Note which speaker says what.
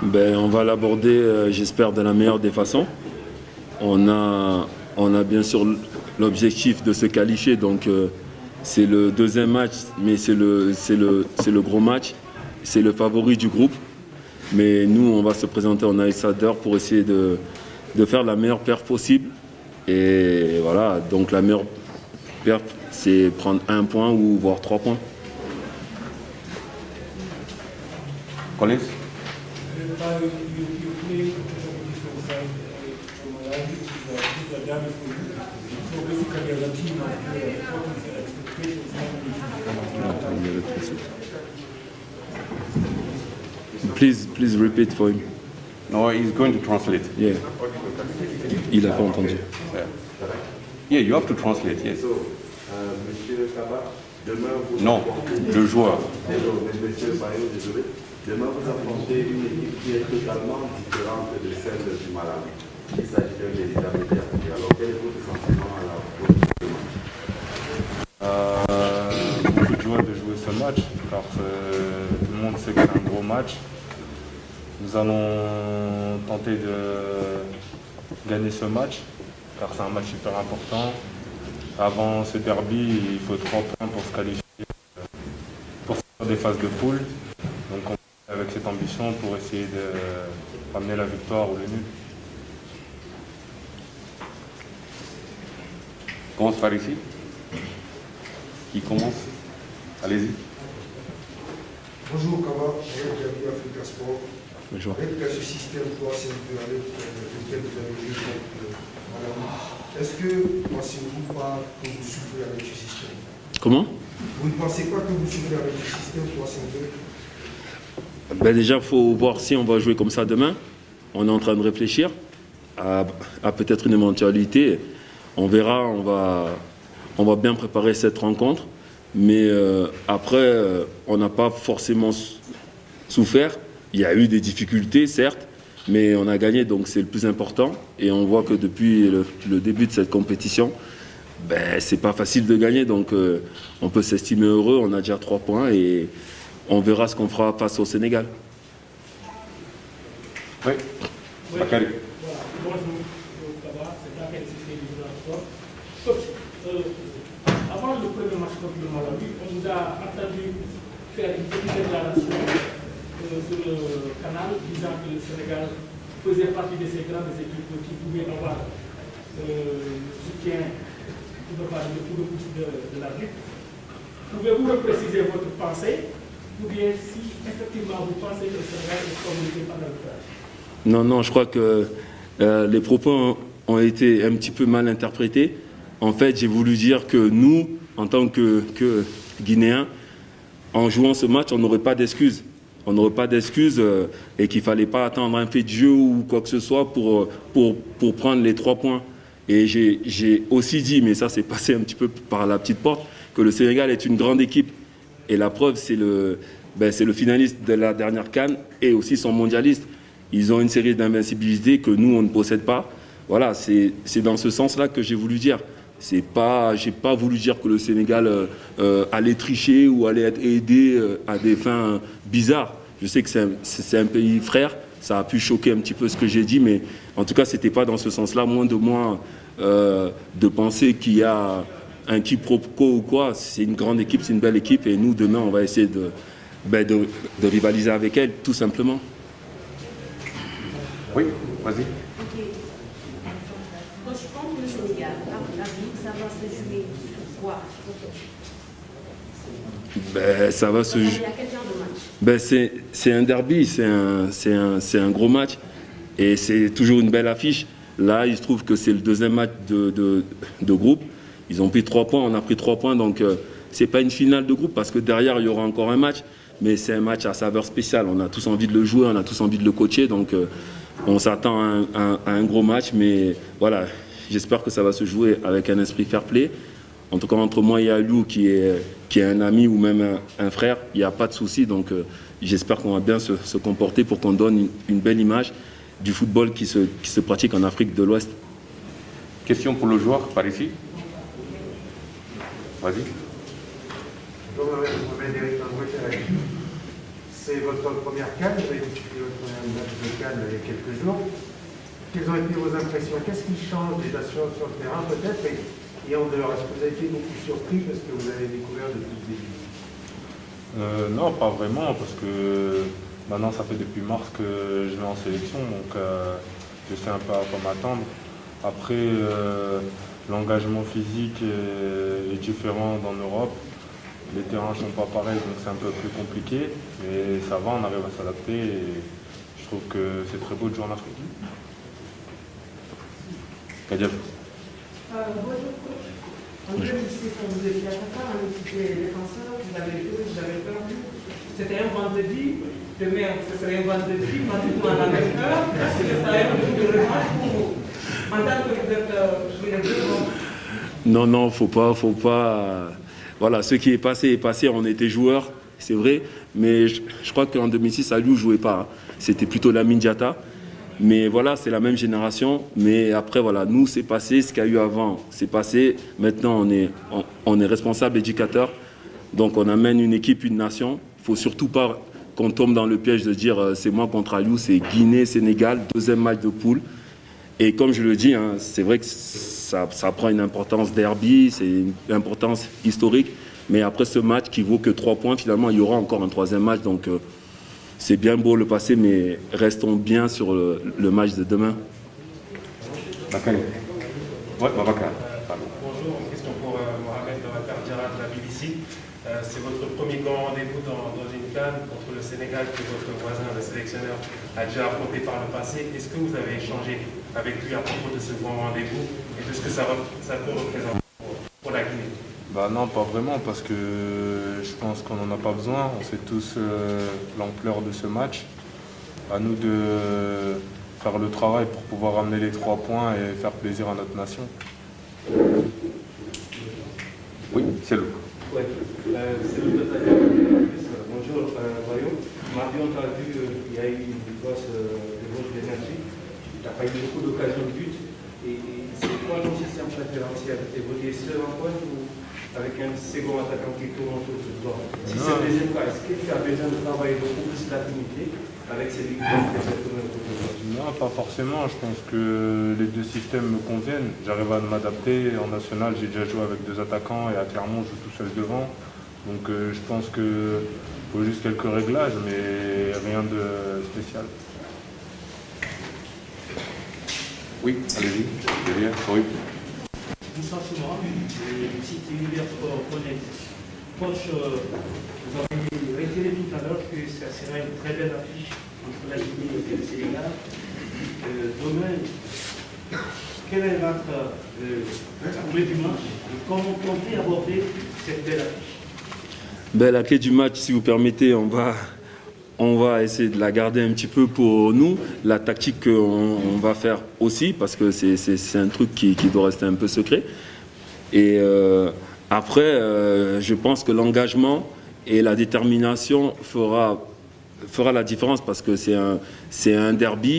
Speaker 1: On va l'aborder, j'espère, de la meilleure des façons. On a bien sûr l'objectif de se qualifier, donc c'est le deuxième match, mais c'est le gros match, c'est le favori du groupe. Mais nous, on va se présenter en outsider pour essayer de faire la meilleure perf possible. Et voilà, donc la meilleure perf, c'est prendre 1 point ou voire 3 points.
Speaker 2: Collins?
Speaker 1: Please repeat for him.
Speaker 2: No, he's going to translate.
Speaker 1: Yeah. Il n'a pas entendu.
Speaker 2: Yeah, you have to translate, yes.
Speaker 3: Monsieur Kaba, demain vous...
Speaker 2: Non, le joueur.
Speaker 3: Monsieur Bayo, désolé. Demain vous affrontez une équipe qui est totalement différente de celle du Malawi. Il s'agit d'un véritable défi. Alors quel est votre sentiment à la
Speaker 4: Beaucoup de joie de jouer ce match, car tout le monde sait que c'est un gros match. Nous allons tenter de gagner ce match, car c'est un match super important. Avant ce derby, il faut 3 points pour se qualifier pour faire des phases de poule. Donc on est avec cette ambition pour essayer de ramener la victoire ou le nul.
Speaker 2: Commence par ici. Qui commence? Allez-y.
Speaker 5: Bonjour, Kaba, bienvenue à Africa Sport.
Speaker 1: Bonjour.
Speaker 5: Avec ce système 3-5-2 avec lequel vous avez joué contre Malawi, est-ce que pensez-vous pas que vous souffrez avec ce système?
Speaker 1: Comment?
Speaker 5: Vous ne pensez pas que vous souffrez avec ce système 3-5-2?
Speaker 1: Déjà, il faut voir si on va jouer comme ça demain. On est en train de réfléchir à peut-être une éventualité. On verra, on va bien préparer cette rencontre. Mais après, on n'a pas forcément souffert. Il y a eu des difficultés, certes, mais on a gagné, donc c'est le plus important. Et on voit que depuis le début de cette compétition, c'est pas facile de gagner. Donc on peut s'estimer heureux, on a déjà 3 points et on verra ce qu'on fera face au Sénégal.
Speaker 2: Oui, Bakary.
Speaker 6: Voilà. Bonjour, Kaba, c'est Bakary Cissé du Sport. Coach, avant le premier match contre le Malawi, on nous a entendu faire une petite déclaration sur le canal disant que le Sénégal faisait partie de ces grandes équipes qui pouvaient avoir le soutien pour ne parler de l'arbitre. Pouvez-vous repréciser votre pensée ou bien si effectivement vous pensez que le Sénégal est favorisé par l'arbitrage?
Speaker 1: Non, je crois que les propos ont été un petit peu mal interprétés. En fait, j'ai voulu dire que nous, en tant que Guinéens, en jouant ce match, on n'aurait pas d'excuses. On n'aurait pas d'excuses et qu'il ne fallait pas attendre un fait de jeu ou quoi que ce soit pour prendre les 3 points. Et j'ai aussi dit, mais ça s'est passé un petit peu par la petite porte, que le Sénégal est une grande équipe. Et la preuve, c'est le finaliste de la dernière CAN et aussi son mondialiste. Ils ont une série d'invincibilité que nous, on ne possède pas. Voilà, c'est dans ce sens-là que j'ai voulu dire. J'ai pas voulu dire que le Sénégal allait tricher ou allait être aidé à des fins bizarres. Je sais que c'est un pays frère, ça a pu choquer un petit peu ce que j'ai dit, mais en tout cas, c'était pas dans ce sens-là, moins de moins de penser qu'il y a un quiproquo ou quoi. C'est une grande équipe, c'est une belle équipe, et nous, demain, on va essayer de rivaliser avec elle, tout simplement.
Speaker 2: Oui, vas-y.
Speaker 7: Je pense que le Sénégal, à mon avis, ça va se jouer sur quoi?
Speaker 1: Ça va se jouer.
Speaker 7: Il y a quel genre de match?
Speaker 1: C'est un derby, c'est un gros match et c'est toujours une belle affiche. Là, il se trouve que c'est le deuxième match de groupe. Ils ont pris 3 points, on a pris 3 points, donc c'est pas une finale de groupe parce que derrière, il y aura encore un match. Mais c'est un match à saveur spéciale. On a tous envie de le jouer, on a tous envie de le coacher, donc on s'attend à un gros match. Mais voilà, j'espère que ça va se jouer avec un esprit fair play. En tout cas, entre moi et Aliou, qui est un ami ou même un frère, il n'y a pas de souci. Donc j'espère qu'on va bien se comporter pour qu'on donne une belle image du football qui se pratique en Afrique de l'Ouest.
Speaker 2: Question pour le joueur, par ici. Vas-y.
Speaker 5: c'est votre première CAN, vous avez disputé votre première match de CAN il y a quelques jours. Quelles ont été vos impressions? Qu'est-ce qui change déjà sur le terrain peut-être et en dehors? Est-ce que vous avez été beaucoup surpris parce que vous avez découvert depuis le début?
Speaker 4: Non, pas vraiment, parce que maintenant ça fait depuis mars que je vais en sélection, donc je sais un peu à quoi m'attendre. Après, l'engagement physique est différent en Europe. Les terrains ne sont pas pareils, donc c'est un peu plus compliqué. Mais ça va, on arrive à s'adapter et je trouve que c'est très beau de jouer en Afrique. Kadiab.
Speaker 8: En 2006, quand vous étiez attaquant, on était défenseur, vous avez perdu. C'était un vendredi, demain ce serait un vendredi, pratiquement à la même heure. Est-ce que ça a un coup de revanche pour vous? En tant que vous êtes joué les deux ans?
Speaker 1: Non, faut pas. Voilà, ce qui est passé, on était joueurs, c'est vrai, mais je crois qu'en 2006, Aliou ne jouait pas. C'était plutôt Lamine Diatta. Mais voilà, c'est la même génération. Mais après, voilà, nous, c'est passé. Ce qu'il y a eu avant, c'est passé. Maintenant, on est responsable éducateur. Donc, on amène une équipe, une nation. Il ne faut surtout pas qu'on tombe dans le piège de dire c'est moi contre Aliou, c'est Guinée, Sénégal, deuxième match de poule. Et comme je le dis, hein, c'est vrai que ça prend une importance derby, c'est une importance historique. Mais après ce match qui vaut que 3 points, finalement, il y aura encore un troisième match. Donc, c'est bien beau le passé, mais restons bien sur le match de demain.
Speaker 2: Bakary. Ouais, Babacar.
Speaker 9: Bonjour, une question pour Mohamed Babacar de la BBC. C'est votre premier grand rendez-vous dans une CAN contre le Sénégal que votre voisin, le sélectionneur, a déjà affronté par le passé. Est-ce que vous avez échangé avec lui à propos de ce grand rendez-vous et de ce que ça peut représenter pour la Guinée?
Speaker 4: Non, pas vraiment, parce que je pense qu'on n'en a pas besoin. On sait tous l'ampleur de ce match. À nous de faire le travail pour pouvoir ramener les 3 points et faire plaisir à notre nation.
Speaker 2: Oui, c'est le.
Speaker 10: Oui, c'est le bonjour, Mario. Mardi, on t'a vu, il y a eu une grosse énergie. Tu n'as pas eu beaucoup d'occasions de but. Et c'est quoi ton système préférentiel? Évoluer seul en pointe ou avec un second attaquant qui tourne autour de toi? Si c'est le deuxième cas, est-ce que tu as besoin de travailler beaucoup plus d'affinité avec celui qui tourne autour de toi?
Speaker 4: Non, pas forcément. Je pense que les deux systèmes me conviennent. J'arrive à m'adapter. En national, j'ai déjà joué avec 2 attaquants et à Clermont, je joue tout seul devant. Donc je pense qu'il faut juste quelques réglages, mais rien de spécial.
Speaker 2: Oui, allez-y. Derrière, oui.
Speaker 6: Un sentiment du site Univers Sport Connect. Coach, vous avez réitéré tout à l'heure que ça sera une très belle affiche entre la Guinée et le Sénégal. Demain, quel est votre clé du match et comment comptez aborder cette belle affiche?
Speaker 1: La clé du match, si vous permettez, on va essayer de la garder un petit peu pour nous. La tactique qu'on va faire aussi, parce que c'est un truc qui doit rester un peu secret. Et après, je pense que l'engagement et la détermination fera la différence, parce que c'est un derby.